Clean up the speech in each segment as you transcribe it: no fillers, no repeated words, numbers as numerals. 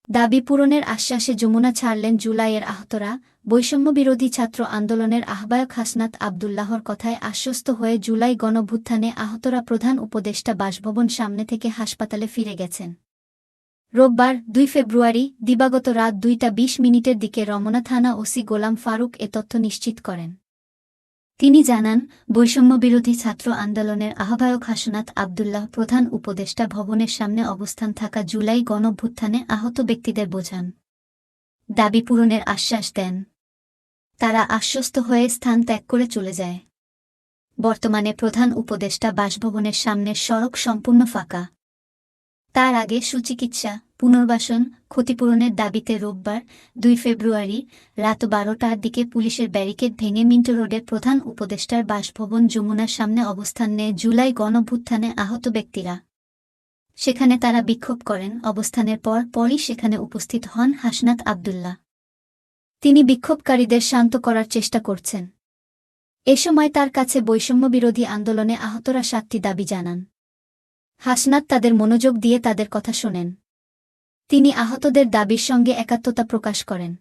দাবি পূরণের আশ্বাসে যমুনা ছাড়লেন জুলাইয়ের আহতরা। বৈষম্যবিরোধী ছাত্র আন্দোলনের আহ্বায়ক হাসনাত আবদুল্লাহর কথায় আশ্বস্ত হয়ে জুলাই গণভ্যুত্থানে আহতরা প্রধান উপদেষ্টা বাসভবন সামনে থেকে হাসপাতালে ফিরে গেছেন। রোববার ২ ফেব্রুয়ারি দিবাগত রাত ২টা ২০ মিনিটের দিকে রমনা থানা ওসি গোলাম ফারুক এ তথ্য নিশ্চিত করেন। তিনি জানান, বৈষম্যবিরোধী ছাত্র আন্দোলনের আহ্বায়ক হাসনাত আবদুল্লাহ প্রধান উপদেষ্টা ভবনের সামনে অবস্থান থাকা জুলাই গণভ্যুত্থানে আহত ব্যক্তিদের বোঝান। দাবি পূরণের আশ্বাস দেন। তারা আশ্বস্ত হয়ে স্থান ত্যাগ করে চলে যায়। বর্তমানে প্রধান উপদেষ্টা বাসভবনের সামনের সড়ক সম্পূর্ণ ফাঁকা। তার আগে সুচিকিৎসা, পুনর্বাসন, ক্ষতিপূরণের দাবিতে রোববার ২ ফেব্রুয়ারি রাত ১২টার দিকে পুলিশের ব্যারিকেড ভেঙে মিন্টো রোডের প্রধান উপদেষ্টার বাসভবন যমুনার সামনে অবস্থান নেয় জুলাই গণভ্যুত্থানে আহত ব্যক্তিরা। সেখানে তারা বিক্ষোভ করেন। অবস্থানের পরই সেখানে উপস্থিত হন হাসনাত আবদুল্লাহ। তিনি বিক্ষোভকারীদের শান্ত করার চেষ্টা করছেন। এ সময় তার কাছে বৈষম্যবিরোধী আন্দোলনে আহতরা ৭টি দাবি জানান। হাসনাত তাদের মনোযোগ দিয়ে তাদের কথা শোনেন। তিনি আহতদের দাবির সঙ্গে একাত্মতা প্রকাশ করেন।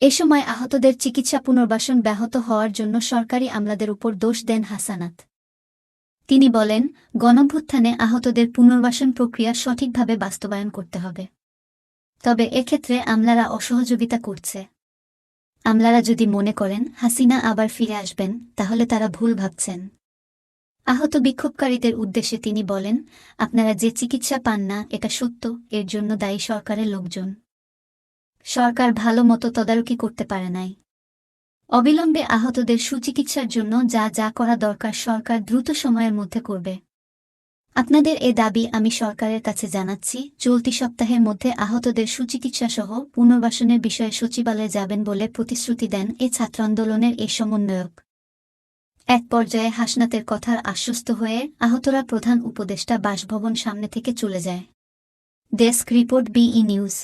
এ সময় আহতদের চিকিৎসা পুনর্বাসন ব্যাহত হওয়ার জন্য সরকারি আমলাদের উপর দোষ দেন হাসানাত। তিনি বলেন, গণভ্যুত্থানে আহতদের পুনর্বাসন প্রক্রিয়া সঠিকভাবে বাস্তবায়ন করতে হবে। তবে এক্ষেত্রে আমলারা অসহযোগিতা করছে। আমলারা যদি মনে করেন হাসিনা আবার ফিরে আসবেন, তাহলে তারা ভুল ভাবছেন। আহত বিক্ষোভকারীদের উদ্দেশ্যে তিনি বলেন, আপনারা যে চিকিৎসা পান না এটা সত্য, এর জন্য দায়ী সরকারের লোকজন। সরকার ভালো মতো তদারকি করতে পারে নাই। অবিলম্বে আহতদের সুচিকিৎসার জন্য যা যা করা দরকার সরকার দ্রুত সময়ের মধ্যে করবে। আপনাদের এ দাবি আমি সরকারের কাছে জানাচ্ছি। চলতি সপ্তাহের মধ্যে আহতদের সুচিকিৎসাসহ পুনর্বাসনের বিষয়ে সচিবালয়ে যাবেন বলে প্রতিশ্রুতি দেন এ ছাত্র আন্দোলনের এ সমন্বয়ক। এক পর্যায়ে হাসনাতের কথার আশ্বস্ত হয়ে আহতরা প্রধান উপদেষ্টা বাসভবন সামনে থেকে চলে যায়। ডেস্ক রিপোর্ট, বিই নিউজ।